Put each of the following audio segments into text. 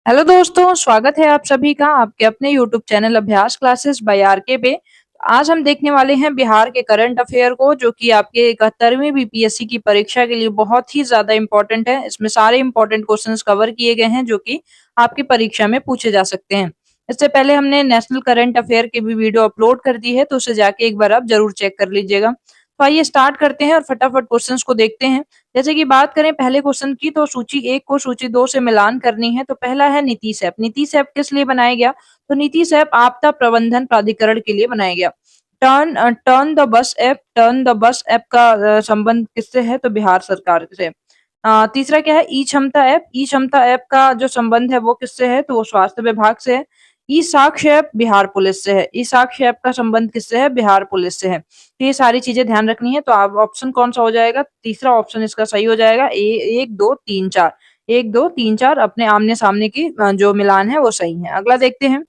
Hello दोस्तों, स्वागत है आप सभी का आपके अपने यूट्यूब चैनल अभ्यास क्लासेस बाय आरके पे। आज हम देखने वाले हैं बिहार के करंट अफेयर को, जो कि आपके 71वीं बीपीएससी की परीक्षा के लिए बहुत ही ज्यादा इंपॉर्टेंट है। इसमें सारे इंपॉर्टेंट क्वेश्चंस कवर किए गए हैं जो कि आपकी परीक्षा में पूछे जा सकते हैं। इससे पहले हमने नेशनल करंट अफेयर की भी वीडियो अपलोड कर दी है, तो उसे जाके एक बार आप जरूर चेक कर लीजिएगा। तो आइए स्टार्ट करते हैं और फटाफट क्वेश्चंस को देखते हैं। जैसे कि बात करें पहले क्वेश्चन की, तो सूची 1 को सूची 2 से मिलान करनी है। तो पहला है नीतीश ऐप। नीतीश ऐप किस लिए बनाया गया? तो नीतीश ऐप आपदा प्रबंधन प्राधिकरण के लिए बनाया गया। टर्न द बस ऐप का संबंध किससे है? तो बिहार सरकार से। तीसरा क्या है? ई क्षमता ऐप। ई क्षमता ऐप का जो संबंध है वो किससे है? तो वो स्वास्थ्य विभाग से है। ई साक्ष्य ऐप बिहार पुलिस से है। ई साक्ष्य ऐप का संबंध किससे है? बिहार पुलिस से है। तो ये सारी चीजें ध्यान रखनी है। तो आप ऑप्शन कौन सा हो जाएगा? तीसरा ऑप्शन इसका सही हो जाएगा। एक दो तीन चार, एक दो तीन चार अपने आमने सामने की जो मिलान है वो सही है। अगला देखते हैं।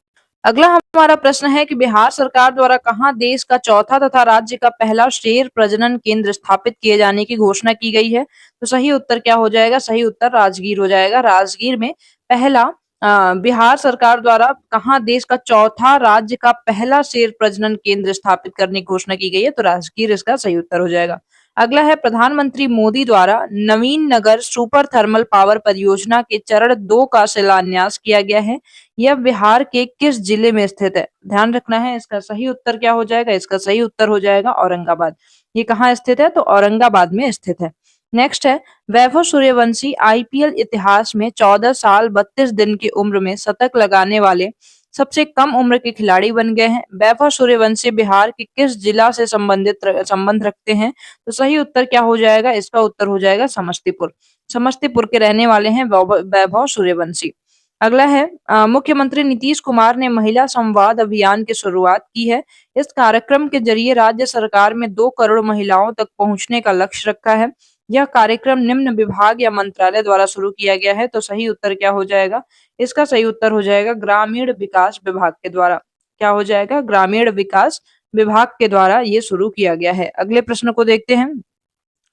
अगला हमारा प्रश्न है कि बिहार सरकार द्वारा कहाँ देश का चौथा तथा राज्य का पहला शेर प्रजनन केंद्र स्थापित किए जाने की घोषणा की गई है? तो सही उत्तर क्या हो जाएगा? सही उत्तर राजगीर हो जाएगा। राजगीर में पहला बिहार सरकार द्वारा कहाँ देश का चौथा राज्य का पहला शेर प्रजनन केंद्र स्थापित करने की घोषणा की गई है? तो राजगीर इसका सही उत्तर हो जाएगा। अगला है प्रधानमंत्री मोदी द्वारा नवीन नगर सुपर थर्मल पावर परियोजना के चरण 2 का शिलान्यास किया गया है। यह बिहार के किस जिले में स्थित है? ध्यान रखना है। इसका सही उत्तर क्या हो जाएगा? इसका सही उत्तर हो जाएगा औरंगाबाद। ये कहाँ स्थित है? तो औरंगाबाद में स्थित है। नेक्स्ट है वैभव सूर्यवंशी आईपीएल इतिहास में 14 साल 32 दिन की उम्र में शतक लगाने वाले सबसे कम उम्र के खिलाड़ी बन गए हैं। वैभव सूर्यवंशी बिहार के किस जिला से संबंध रखते हैं? तो सही उत्तर क्या हो जाएगा? इसका उत्तर हो जाएगा समस्तीपुर। समस्तीपुर के रहने वाले हैं वैभव सूर्यवंशी। अगला है मुख्यमंत्री नीतीश कुमार ने महिला संवाद अभियान की शुरुआत की है। इस कार्यक्रम के जरिए राज्य सरकार में 2 करोड़ महिलाओं तक पहुंचने का लक्ष्य रखा है। यह कार्यक्रम निम्न विभाग या मंत्रालय द्वारा शुरू किया गया है। तो सही उत्तर क्या हो जाएगा? इसका सही उत्तर हो जाएगा ग्रामीण विकास विभाग के द्वारा। क्या हो जाएगा? ग्रामीण विकास विभाग के द्वारा ये शुरू किया गया है। अगले प्रश्न को देखते हैं।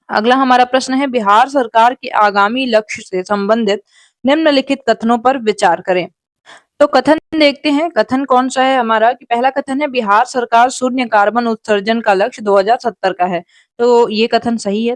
अगला हमारा प्रश्न है बिहार सरकार के आगामी लक्ष्य से संबंधित निम्नलिखित कथनों पर विचार करें। तो कथन देखते हैं। कथन कौन सा है हमारा? कि पहला कथन है बिहार सरकार शून्य कार्बन उत्सर्जन का लक्ष्य 2070 का है। तो ये कथन सही है।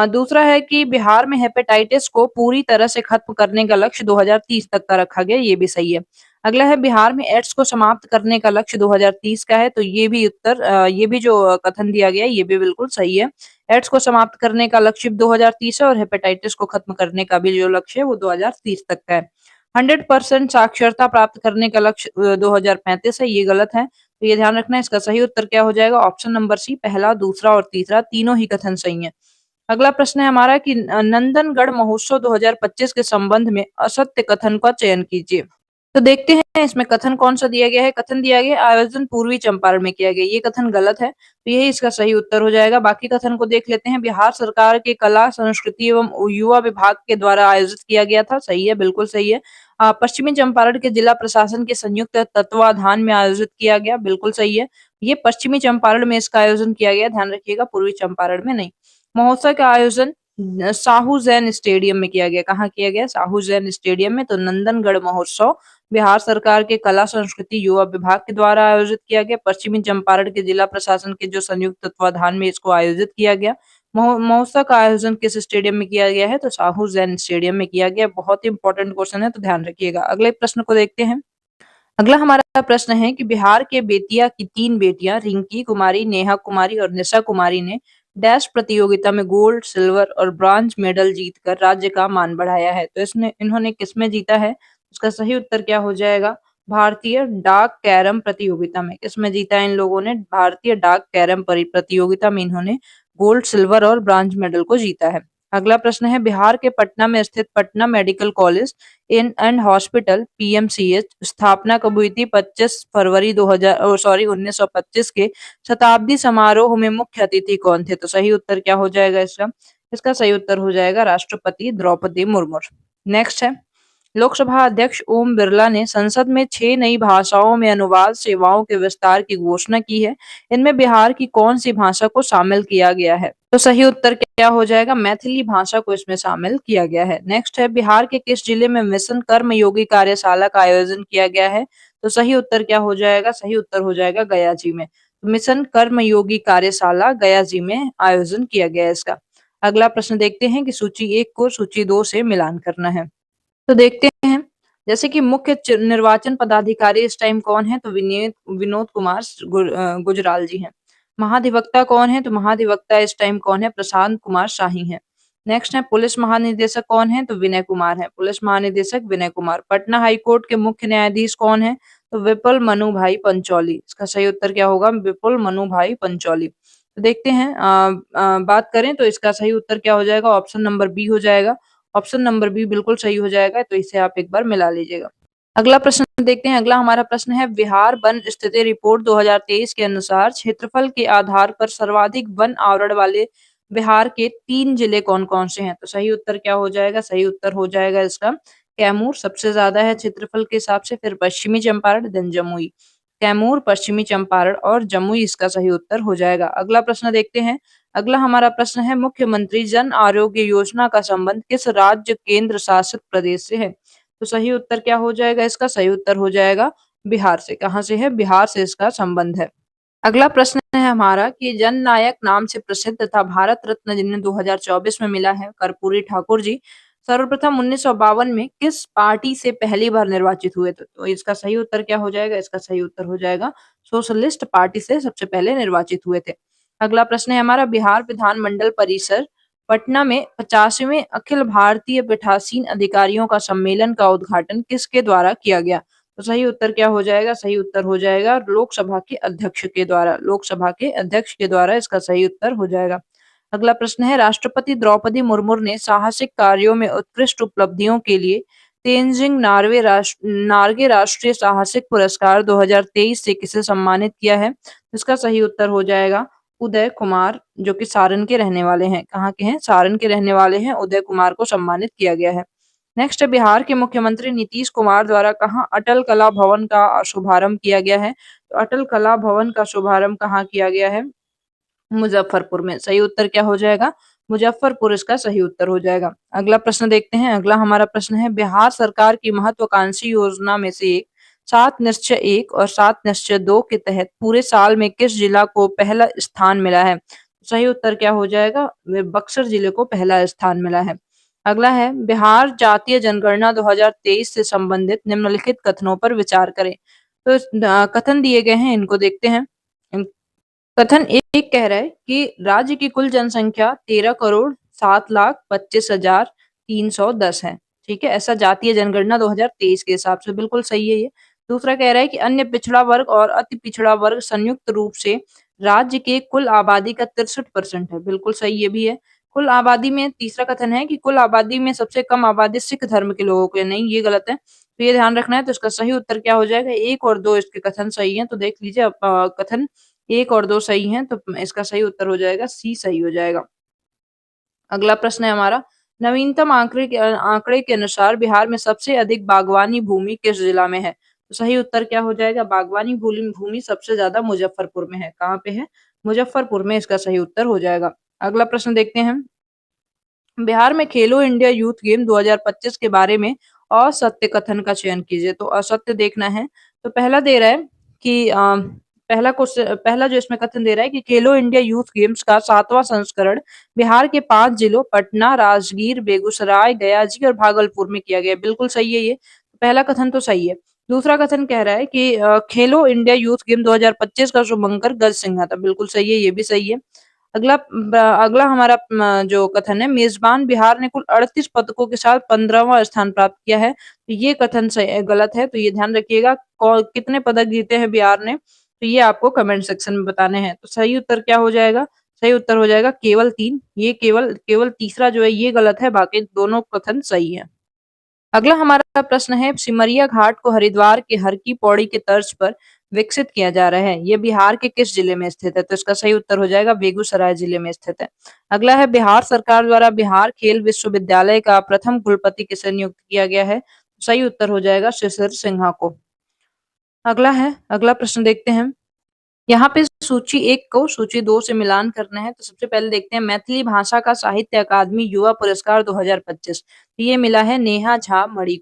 दूसरा है कि बिहार में हेपेटाइटिस को पूरी तरह से खत्म करने का लक्ष्य 2030 तक का रखा गया। ये भी सही है। अगला है बिहार में एड्स को समाप्त करने का लक्ष्य 2030 का है। तो ये भी जो कथन दिया गया है ये भी बिल्कुल सही है। एड्स को समाप्त करने का लक्ष्य 2030 है और हेपेटाइटिस को खत्म करने का भी जो लक्ष्य है वो 2030 तक का है। 100% साक्षरता प्राप्त करने का लक्ष्य 2035 है। ये गलत है। तो ये ध्यान रखना है। इसका सही उत्तर क्या हो जाएगा? ऑप्शन नंबर सी, पहला, दूसरा और तीसरा तीनों ही कथन सही है। अगला प्रश्न है हमारा कि नंदनगढ़ महोत्सव 2025 के संबंध में असत्य कथन का चयन कीजिए। तो देखते हैं इसमें कथन कौन सा दिया गया है। कथन दिया गया आयोजन पूर्वी चंपारण में किया गया। ये कथन गलत है। तो यही इसका सही उत्तर हो जाएगा। बाकी कथन को देख लेते हैं। बिहार सरकार के कला संस्कृति एवं युवा विभाग के द्वारा आयोजित किया गया था। सही है, बिल्कुल सही है। पश्चिमी चंपारण के जिला प्रशासन के संयुक्त तत्वाधान में आयोजित किया गया। बिल्कुल सही है। ये पश्चिमी चंपारण में इसका आयोजन किया गया। ध्यान रखिएगा, पूर्वी चंपारण में नहीं। महोत्सव का आयोजन साहू जैन स्टेडियम में किया गया। कहाँ किया गया? साहू जैन स्टेडियम में। तो नंदनगढ़ महोत्सव बिहार सरकार के कला संस्कृति युवा विभाग के द्वारा आयोजित किया गया। पश्चिमी चंपारण के जिला प्रशासन के जो संयुक्त तत्वाधान में इसको आयोजित किया गया। महोत्सव का आयोजन किस स्टेडियम में किया गया है? तो साहू जैन स्टेडियम में किया गया। बहुत ही इंपॉर्टेंट क्वेश्चन है, तो ध्यान रखिएगा। अगले प्रश्न को देखते हैं। अगला हमारा प्रश्न है कि बिहार के बेतिया की 3 बेटियां रिंकी कुमारी, नेहा कुमारी और निशा कुमारी ने डैश प्रतियोगिता में गोल्ड, सिल्वर और ब्रॉन्ज मेडल जीतकर राज्य का मान बढ़ाया है। तो इसने इन्होंने किसमें जीता है? उसका सही उत्तर क्या हो जाएगा? भारतीय डाक कैरम प्रतियोगिता में। किसमें जीता है इन लोगों ने? भारतीय डाक कैरम प्रतियोगिता में इन्होंने गोल्ड, सिल्वर और ब्रॉन्ज मेडल को जीता है। अगला प्रश्न है बिहार के पटना में स्थित Patna medical college in and hospital PMCH स्थापना कब हुई थी? 25 फरवरी 1925 के शताब्दी समारोह में मुख्य अतिथि कौन थे? तो सही उत्तर क्या हो जाएगा इसका? इसका सही उत्तर हो जाएगा राष्ट्रपति द्रौपदी मुर्मू। नेक्स्ट है लोकसभा अध्यक्ष ओम बिरला ने संसद में 6 नई भाषाओं में अनुवाद सेवाओं के विस्तार की घोषणा की है। इनमें बिहार की कौन सी भाषा को शामिल किया गया है? तो सही उत्तर क्या हो जाएगा? मैथिली भाषा को इसमें शामिल किया गया है। नेक्स्ट है, बिहार के किस जिले में मिशन कर्मयोगी कार्यशाला का आयोजन किया गया है? तो सही उत्तर क्या हो जाएगा? सही उत्तर हो जाएगा गया जी में। तो मिशन कर्मयोगी कार्यशाला गया जी में आयोजन किया गया है इसका। अगला प्रश्न देखते हैं कि सूची 1 को सूची 2 से मिलान करना है। तो देखते हैं, जैसे कि मुख्य निर्वाचन पदाधिकारी इस टाइम कौन है? तो विनोद कुमार गुजराल जी हैं। महाधिवक्ता कौन है? तो महाधिवक्ता इस टाइम कौन है? प्रशांत कुमार शाही हैं। नेक्स्ट है, पुलिस महानिदेशक कौन है? तो विनय कुमार है। पुलिस महानिदेशक विनय कुमार। पटना हाई कोर्ट के मुख्य न्यायाधीश कौन है? तो विपुल मनु भाई पंचौली। इसका सही उत्तर क्या होगा? विपुल मनु भाई पंचौली। तो देखते हैं, बात करें तो इसका सही उत्तर क्या हो जाएगा? ऑप्शन नंबर बी हो जाएगा। ऑप्शन नंबर बी बिल्कुल सही हो जाएगा, तो इसे आप एक बार मिला लीजिएगा। अगला प्रश्न देखते हैं। अगला हमारा प्रश्न है, बिहार वन स्थिति रिपोर्ट 2023 के अनुसार क्षेत्रफल के आधार पर सर्वाधिक वन आवरण वाले बिहार के 3 जिले कौन-कौन से हैं? तो सही उत्तर क्या हो जाएगा? सही उत्तर हो जाएगा इसका कैमूर सबसे ज्यादा है क्षेत्रफल के हिसाब से, फिर पश्चिमी चंपारण, देन जमुई। कैमूर, पश्चिमी चंपारण और जमुई इसका सही उत्तर हो जाएगा। अगला प्रश्न देखते हैं। अगला हमारा प्रश्न है, मुख्यमंत्री जन आरोग्य योजना का संबंध किस राज्य केंद्र शासित प्रदेश से है? तो सही उत्तर क्या हो जाएगा? इसका सही उत्तर हो जाएगा बिहार से। कहाँ से है? बिहार से इसका संबंध है। अगला प्रश्न है हमारा कि जन नायक नाम से प्रसिद्ध तथा भारत रत्न जिन्हें 2024 में मिला है, कर्पूरी ठाकुर जी सर्वप्रथम 1952 में किस पार्टी से पहली बार निर्वाचित हुए थे? तो इसका सही उत्तर क्या हो जाएगा? इसका सही उत्तर हो जाएगा सोशलिस्ट पार्टी से सबसे पहले निर्वाचित हुए थे। अगला प्रश्न है हमारा, बिहार विधानमंडल परिसर पटना में 50वें अखिल भारतीय पीठासीन अधिकारियों का सम्मेलन का उद्घाटन किसके द्वारा किया गया? तो सही उत्तर क्या हो जाएगा? सही उत्तर हो जाएगा लोकसभा के अध्यक्ष के द्वारा। लोकसभा के अध्यक्ष के द्वारा इसका सही उत्तर हो जाएगा। अगला प्रश्न है, राष्ट्रपति द्रौपदी मुर्मू ने साहसिक कार्यों में उत्कृष्ट उपलब्धियों के लिए तेनजिंग नार्गे राष्ट्रीय साहसिक पुरस्कार 2023 से किसे सम्मानित किया है? इसका सही उत्तर हो जाएगा उदय कुमार, जो कि सारण के रहने वाले हैं। कहाँ के हैं? सारण के रहने वाले हैं। उदय कुमार को सम्मानित किया गया है। नेक्स्ट है, बिहार के मुख्यमंत्री नीतीश कुमार द्वारा कहाँ अटल कला भवन का शुभारंभ किया गया है? तो अटल कला भवन का शुभारंभ कहाँ किया गया है? मुजफ्फरपुर में। सही उत्तर क्या हो जाएगा? मुजफ्फरपुर इसका सही उत्तर हो जाएगा। अगला प्रश्न देखते हैं। अगला हमारा प्रश्न है, बिहार सरकार की महत्वाकांक्षी योजना में से एक 7 निश्चय 1 और 7 निश्चय 2 के तहत पूरे साल में किस जिला को पहला स्थान मिला है? सही उत्तर क्या हो जाएगा? बक्सर जिले को पहला स्थान मिला है। अगला है, बिहार जातीय जनगणना 2023 से संबंधित निम्नलिखित कथनों पर विचार करें। तो कथन दिए गए हैं, इनको देखते हैं। कथन एक कह रहा है कि राज्य की कुल जनसंख्या 13,07,25,310 है। ठीक है, ऐसा जातीय जनगणना 2023 के हिसाब से बिल्कुल सही है ये। दूसरा कह रहा है कि अन्य पिछड़ा वर्ग और अति पिछड़ा वर्ग संयुक्त रूप से राज्य के कुल आबादी का 63% है। बिल्कुल सही ये भी है। कुल आबादी में तीसरा कथन है कि कुल आबादी में सबसे कम आबादी सिख धर्म के लोगों की है। नहीं, ये गलत है, तो ये ध्यान रखना है। तो इसका सही उत्तर क्या हो जाएगा? 1 और 2 इसके कथन सही हैं। तो देख लीजिए, कथन 1 और 2 सही हैं, तो इसका सही उत्तर हो जाएगा सी सही हो जाएगा। अगला प्रश्न है हमारा, नवीनतम आंकड़े के अनुसार बिहार में सबसे अधिक बागवानी भूमि किस जिला में है? तो सही उत्तर क्या हो जाएगा? बागवानी भूमि सबसे ज्यादा मुजफ्फरपुर में है। कहाँ पे है? मुजफ्फरपुर में इसका सही उत्तर हो जाएगा। अगला प्रश्न देखते हैं। बिहार में खेलो इंडिया यूथ गेम 2025 के बारे में असत्य कथन का चयन कीजिए। तो असत्य देखना है। तो पहला दे रहा है कि पहला जो इसमें कथन दे रहा है कि खेलो इंडिया यूथ गेम्स का 7वां संस्करण बिहार के 5 जिलों पटना, राजगीर, बेगूसराय, गया जी और भागलपुर में किया गया। बिल्कुल सही है ये। पहला कथन तो सही है। दूसरा कथन कह रहा है कि खेलो इंडिया यूथ गेम 2025 का शुभंकर गज सिंह था। बिल्कुल सही है, ये भी सही है। अगला हमारा जो कथन है, मेजबान बिहार ने कुल 38 पदकों के साथ 15वां स्थान प्राप्त किया है। तो ये कथन गलत है, तो ये ध्यान रखिएगा। कितने पदक जीते हैं बिहार ने, तो ये आपको कमेंट सेक्शन में बताने हैं। तो सही उत्तर क्या हो जाएगा? सही उत्तर हो जाएगा केवल 3। ये केवल तीसरा जो है ये गलत है, बाकी दोनों कथन सही है। अगला हमारा प्रश्न है, सिमरिया घाट को हरिद्वार के हर की पौड़ी के तर्ज पर विकसित किया जा रहा है। ये बिहार के किस जिले में स्थित है? तो इसका सही उत्तर हो जाएगा बेगूसराय जिले में स्थित है। अगला है, बिहार सरकार द्वारा बिहार खेल विश्वविद्यालय का प्रथम कुलपति किसे नियुक्त किया गया है? सही उत्तर हो जाएगा शिशिर सिन्हा को। अगला प्रश्न देखते हैं। यहाँ पे सूची 1 को सूची 2 से मिलान करना है, तो सबसे पहले देखते हैं मैथिली भाषा का साहित्य अकादमी युवा पुरस्कार 2025। ये मिला है नेहा झा मणि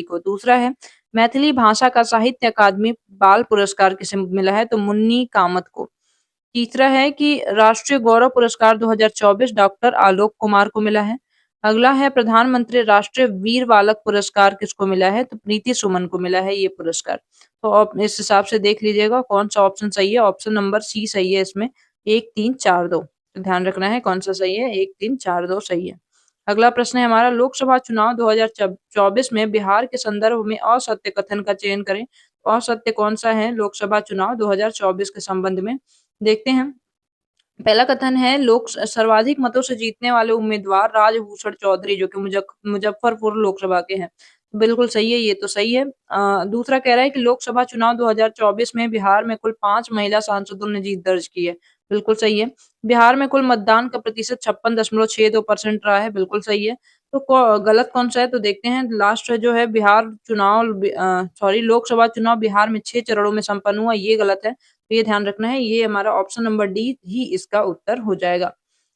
को। दूसरा है मैथिली भाषा का साहित्य अकादमी बाल पुरस्कार किसे मिला है, तो मुन्नी कामत को। तीसरा है कि राष्ट्रीय गौरव पुरस्कार 2024 डॉक्टर आलोक कुमार को मिला है। अगला है प्रधानमंत्री राष्ट्रीय वीर बालक पुरस्कार किसको मिला है, तो प्रीति सुमन को मिला है ये पुरस्कार। तो आप इस हिसाब से देख लीजिएगा कौन सा ऑप्शन सही है। ऑप्शन नंबर सी सही है इसमें, 1 3 4 2। ध्यान रखना है कौन सा सही है, 1 3 4 2 सही है। अगला प्रश्न है हमारा, लोकसभा चुनाव 2024 में बिहार के संदर्भ में असत्य कथन का चयन करें। असत्य कौन सा है लोकसभा चुनाव 2024 के संबंध में, देखते हैं। पहला कथन है, लोक सर्वाधिक मतों से जीतने वाले उम्मीदवार राजभूषण चौधरी जो कि मुजफ्फरपुर लोकसभा के हैं। बिल्कुल सही है, ये तो सही है। दूसरा कह रहा है कि लोकसभा चुनाव 2024 में बिहार में कुल 5 महिला सांसदों ने जीत दर्ज की है। बिल्कुल सही है। बिहार में कुल मतदान का प्रतिशत 56.62% रहा है। बिल्कुल सही है। तो गलत कौन सा है, तो देखते हैं। लास्ट जो है लोकसभा चुनाव बिहार में 6 चरणों में संपन्न हुआ, ये गलत है। तो ये ध्यान रखना है, ये हमारा ऑप्शन नंबर डी ही इसका उत्तर हो जाएगा।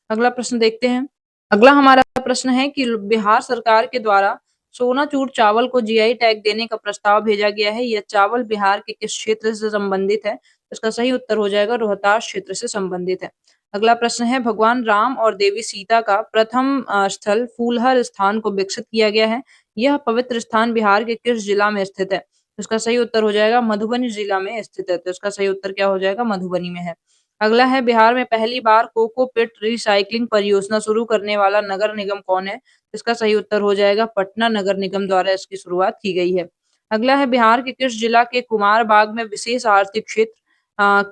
अगला प्रश्न देखते हैं। अगला हमारा प्रश्न है कि बिहार सरकार के द्वारा सोनाचूर चावल को जीआई टैग देने का प्रस्ताव भेजा गया है। यह चावल बिहार के किस क्षेत्र से संबंधित है? इसका सही उत्तर हो जाएगा रोहतास क्षेत्र से संबंधित है। अगला प्रश्न है, भगवान राम और देवी सीता का प्रथम स्थल फूलहर स्थान को विकसित किया गया है। यह पवित्र स्थान बिहार के किस जिला में स्थित है? इसका सही उत्तर हो जाएगा मधुबनी जिला में स्थित है। तो इसका सही उत्तर क्या हो जाएगा, मधुबनी में है। अगला है, बिहार में पहली बार कोकोपीट रिसाइक्लिंग परियोजना शुरू करने वाला नगर निगम कौन है? इसका सही उत्तर हो जाएगा पटना नगर निगम द्वारा इसकी शुरुआत की गई है। अगला है, बिहार के किस जिला के कुमार बाग में विशेष आर्थिक क्षेत्र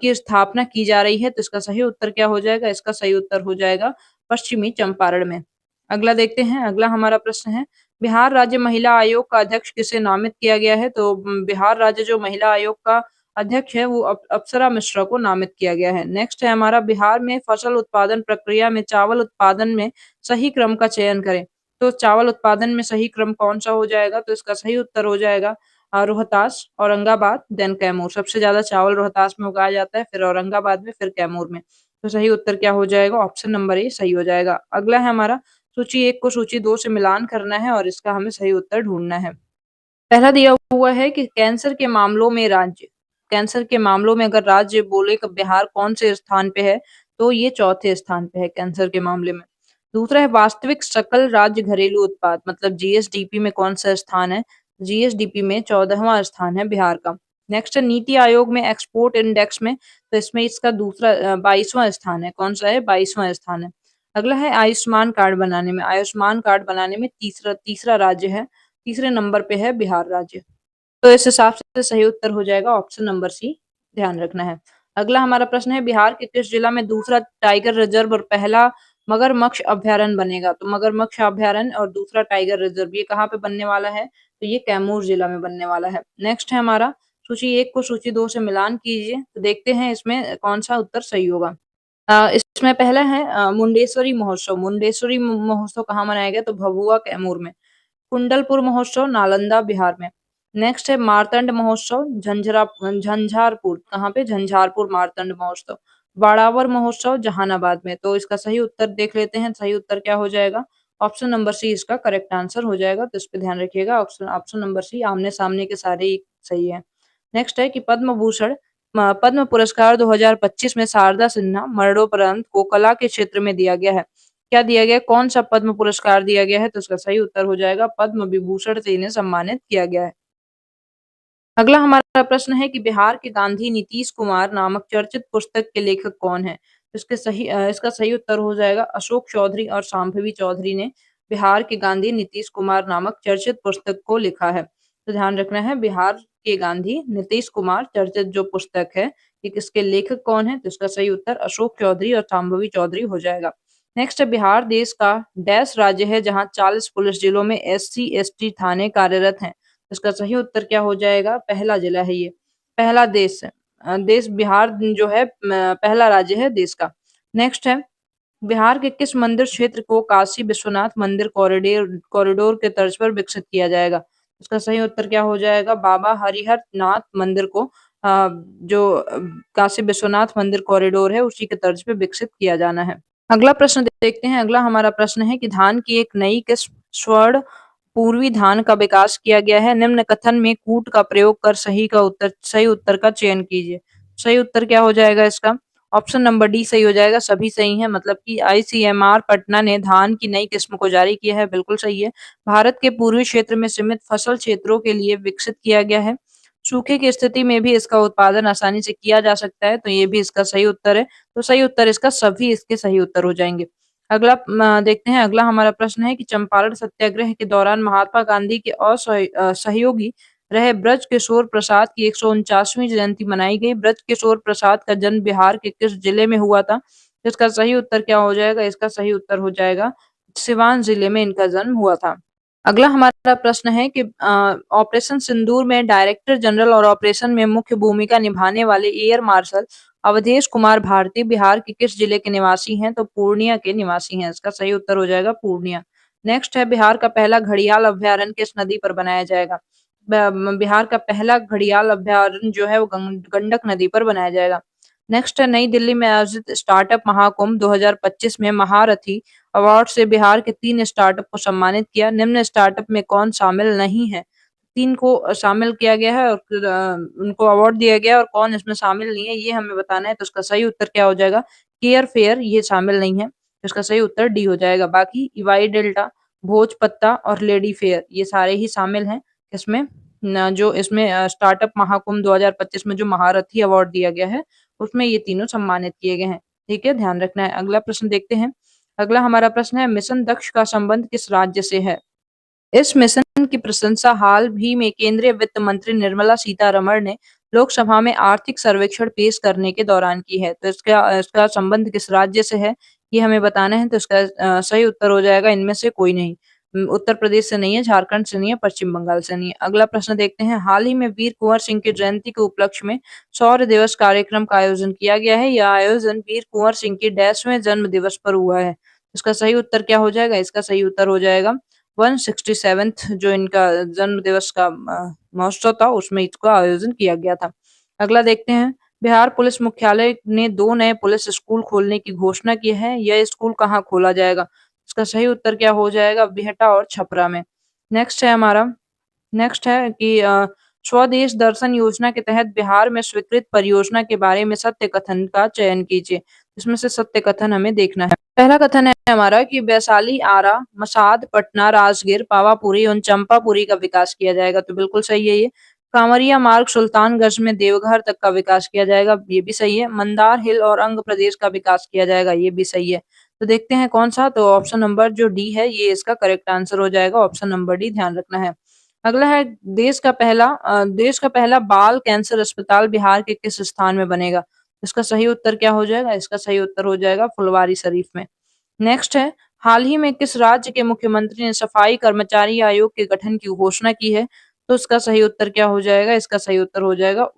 की स्थापना की जा रही है? तो इसका सही उत्तर क्या हो जाएगा, इसका सही उत्तर हो जाएगा पश्चिमी चंपारण में। अगला देखते हैं। अगला हमारा प्रश्न है, बिहार राज्य महिला आयोग का अध्यक्ष किसे नामित किया गया है? तो बिहार राज्य जो महिला आयोग का अध्यक्ष है वो अप्सरा मिश्रा को नामित किया गया है। नेक्स्ट है हमारा, बिहार में फसल उत्पादन प्रक्रिया में चावल उत्पादन में सही क्रम का चयन करें। तो चावल उत्पादन में सही क्रम कौन सा हो जाएगा? तो इसका सही उत्तर हो जाएगा रोहतास, औरंगाबाद, देन कैमूर। सबसे ज्यादा चावल रोहतास में उगाया जाता है, फिर औरंगाबाद में, फिर कैमूर में। तो सही उत्तर क्या हो जाएगा, ऑप्शन नंबर ए सही हो जाएगा। अगला है हमारा, सूची 1 को सूची 2 से मिलान करना है और इसका हमें सही उत्तर ढूंढना है। पहला दिया हुआ है कि कैंसर के मामलों में अगर राज्य बोले कि बिहार कौन से स्थान पे है, तो ये चौथे स्थान पे है कैंसर के मामले में। दूसरा है, वास्तविक सकल राज्य घरेलू उत्पाद मतलब जीएसडीपी में कौन सा स्थान है? जीएसडीपी में 14वां स्थान है बिहार का। नेक्स्ट है, नीति आयोग में एक्सपोर्ट इंडेक्स में, तो इसमें इसका दूसरा 22वां स्थान है। कौन सा है? 22वां स्थान है। अगला है, आयुष्मान कार्ड बनाने में तीसरा तीसरा राज्य है, तीसरे नंबर पे है बिहार राज्य। तो इस हिसाब से सही उत्तर हो जाएगा ऑप्शन नंबर सी, ध्यान रखना है। अगला हमारा प्रश्न है, बिहार के किस जिला में दूसरा टाइगर रिजर्व और पहला मगरमच्छ अभ्यारण्य बनेगा? तो मगरमच्छ अभ्यारण्य और दूसरा टाइगर रिजर्व ये कहाँ पे बनने वाला है? तो ये कैमूर जिला में बनने वाला है। नेक्स्ट है हमारा, सूची 1 को सूची 2 से मिलान कीजिए, तो देखते हैं इसमें कौन सा उत्तर सही होगा। इसमें पहला है मुंडेश्वरी महोत्सव। मुंडेश्वरी महोत्सव कहाँ मनाया गया? तो भभुआ कैमूर में। कुंडलपुर महोत्सव नालंदा बिहार में। नेक्स्ट है मार्तंड महोत्सव झंझारपुर, कहाँ पे? झंझारपुर मार्तंड महोत्सव। बाड़ावर महोत्सव जहानाबाद में। तो इसका सही उत्तर देख लेते हैं, सही उत्तर क्या हो जाएगा? ऑप्शन नंबर सी इसका करेक्ट आंसर हो जाएगा, तो इस पे ध्यान रखिएगा। ऑप्शन ऑप्शन नंबर सी, आमने सामने के सारे ही सही है। नेक्स्ट है कि पद्म पुरस्कार 2025 में शारदा सिन्हा मरणोपरांत को कला के क्षेत्र में दिया गया है। क्या दिया गया? कौन सा पद्म पुरस्कार दिया गया है? तो इसका सही उत्तर हो जाएगा पद्म विभूषण से इन्हें सम्मानित किया गया है। अगला हमारा प्रश्न है कि बिहार के गांधी नीतीश कुमार नामक चर्चित पुस्तक के लेखक कौन है? इसका सही उत्तर हो जाएगा अशोक चौधरी और शांभवी चौधरी ने बिहार के गांधी नीतीश कुमार नामक चर्चित पुस्तक को लिखा है। तो ध्यान रखना है, बिहार के गांधी नीतीश कुमार चर्चित जो पुस्तक है, ये किसके लेखक कौन है? तो इसका सही उत्तर अशोक चौधरी और शांभवी चौधरी हो जाएगा। नेक्स्ट, बिहार देश का डैश राज्य है जहाँ 40 पुलिस जिलों में SC ST थाने कार्यरत हैं। इसका सही उत्तर क्या हो जाएगा? पहला जिला है ये, पहला देश है। देश बिहार जो है पहला राज्य है देश का। नेक्स्ट है, बिहार के किस मंदिर क्षेत्र को काशी विश्वनाथ मंदिर कॉरिडोर के तर्ज पर विकसित किया जाएगा? इसका सही उत्तर क्या हो जाएगा? बाबा हरिहर नाथ मंदिर को जो काशी विश्वनाथ मंदिर कॉरिडोर है उसी के तर्ज पे विकसित किया जाना है। अगला प्रश्न देखते हैं। अगला हमारा प्रश्न है कि धान की एक नई किस्म स्वर्ण पूर्वी धान का विकास किया गया है। निम्न कथन में कूट का प्रयोग कर सही उत्तर का चयन कीजिए। सही उत्तर क्या हो जाएगा इसका? ऑप्शन नंबर डी सही हो जाएगा। सभी सही है, मतलब कि आईसीएमआर पटना ने धान की नई किस्म को जारी किया है, बिल्कुल सही है। भारत के पूर्वी क्षेत्र में सीमित फसल क्षेत्रों के लिए विकसित किया गया है। सूखे की स्थिति में भी इसका उत्पादन आसानी से किया जा सकता है, तो ये भी इसका सही उत्तर है। तो सही उत्तर इसका सभी इसके सही उत्तर हो जाएंगे। अगला देखते हैं। अगला हमारा प्रश्न है कि चंपारण सत्याग्रह के दौरान महात्मा गांधी के सहयोगी रहे ब्रज किशोर प्रसाद की 149वीं जयंती मनाई गई। ब्रज किशोर प्रसाद का जन्म बिहार के किस जिले में हुआ था? इसका सही उत्तर क्या हो जाएगा? इसका सही उत्तर हो जाएगा सिवान जिले में इनका जन्म हुआ था। अगला हमारा प्रश्न है कि ऑपरेशन सिंदूर में डायरेक्टर जनरल और ऑपरेशन में मुख्य भूमिका निभाने वाले एयर मार्शल अवधेश कुमार भारती बिहार के किस जिले के निवासी हैं? तो पूर्णिया के निवासी हैं। इसका सही उत्तर हो जाएगा पूर्णिया। नेक्स्ट है, बिहार का पहला घड़ियाल अभ्यारण्य किस नदी पर बनाया जाएगा? बिहार का पहला घड़ियाल अभ्यारण्य जो है वो गंडक नदी पर बनाया जाएगा। नेक्स्ट है, नई दिल्ली में आयोजित स्टार्टअप महाकुंभ 2025 में महारथी अवार्ड से बिहार के 3 स्टार्टअप को सम्मानित किया। निम्न स्टार्टअप में कौन शामिल नहीं है? 3 को शामिल किया गया है और फिर उनको अवार्ड दिया गया है, और कौन इसमें शामिल नहीं है ये हमें बताना है। तो इसका सही उत्तर क्या हो जाएगा? केयर फेयर ये शामिल नहीं है। तो इसका सही उत्तर डी हो जाएगा। बाकी इवाई डेल्टा, भोजपत्ता और लेडी फेयर ये सारे ही शामिल हैं इसमें। जो इसमें स्टार्टअप महाकुंभ 2025 में जो महारथी अवार्ड दिया गया है उसमें ये तीनों सम्मानित किए गए हैं। ठीक है, ध्यान रखना है। अगला प्रश्न देखते हैं। अगला हमारा प्रश्न है, मिशन दक्ष का संबंध किस राज्य से है? इस मिशन की प्रशंसा हाल ही में केंद्रीय वित्त मंत्री निर्मला सीतारमण ने लोकसभा में आर्थिक सर्वेक्षण पेश करने के दौरान की है। तो इसका इसका संबंध किस राज्य से है ये हमें बताना है। तो इसका सही उत्तर हो जाएगा इनमें से कोई नहीं। उत्तर प्रदेश से नहीं है, झारखंड से नहीं है, पश्चिम बंगाल से नहीं है। अगला प्रश्न देखते हैं। हाल ही में वीर कुंवर सिंह की जयंती के उपलक्ष्य में शौर्य दिवस कार्यक्रम का आयोजन किया गया है। यह आयोजन वीर कुंवर सिंह के 10वें जन्म दिवस पर हुआ है। इसका सही उत्तर क्या हो जाएगा? इसका सही उत्तर हो जाएगा 167th जो इनका जन्म दिवस का महोत्सव था उसमें इसका आयोजन किया गया था। अगला देखते हैं। बिहार पुलिस मुख्यालय ने 2 नए पुलिस स्कूल खोलने की घोषणा की है। यह स्कूल कहाँ खोला जाएगा? इसका सही उत्तर क्या हो जाएगा? बिहटा और छपरा में। नेक्स्ट है कि स्वदेश दर्शन योजना के तहत बिहार में स्वीकृत परियोजना के बारे में सत्य कथन का चयन कीजिए। इसमें से सत्य कथन हमें देखना है। पहला कथन है हमारा कि वैशाली, आरा, मसाद, पटना, राजगीर, पावापुरी और चंपापुरी का विकास किया जाएगा। तो बिल्कुल सही है ये। कांवरिया मार्ग सुल्तानगंज में देवघर तक का विकास किया जाएगा, ये भी सही है। मंदार हिल और अंग प्रदेश का विकास किया जाएगा, ये भी सही है। तो देखते हैं कौन सा। तो ऑप्शन नंबर जो डी है ये इसका करेक्ट आंसर हो जाएगा। ऑप्शन नंबर डी ध्यान रखना है। अगला है, देश का पहला बाल कैंसर अस्पताल बिहार के किस स्थान में बनेगा? इसका सही उत्तर क्या हो जाएगा? इसका सही उत्तर हो जाएगा फुलवारी शरीफ में। नेक्स्ट है, हाल ही में किस राज्य के मुख्यमंत्री ने सफाई कर्मचारी आयोग के गठन की घोषणा की है? तो इसका सही उत्तर क्या हो जाएगा? इसका सही उत्तर हो जाएगा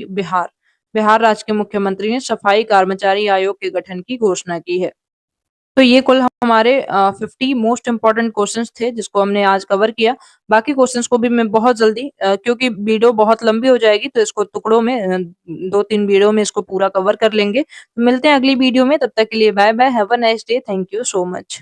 बिहार। बिहार राज्य के मुख्यमंत्री ने सफाई कर्मचारी आयोग के गठन की घोषणा की है। तो ये कुल हमारे 50 मोस्ट इम्पोर्टेंट क्वेश्चंस थे जिसको हमने आज कवर किया। बाकी क्वेश्चंस को भी मैं बहुत जल्दी क्योंकि वीडियो बहुत लंबी हो जाएगी तो इसको टुकड़ों में 2-3 वीडियो में इसको पूरा कवर कर लेंगे। तो मिलते हैं अगली वीडियो में, तब तक के लिए bye bye, have a nice day, thank you so much.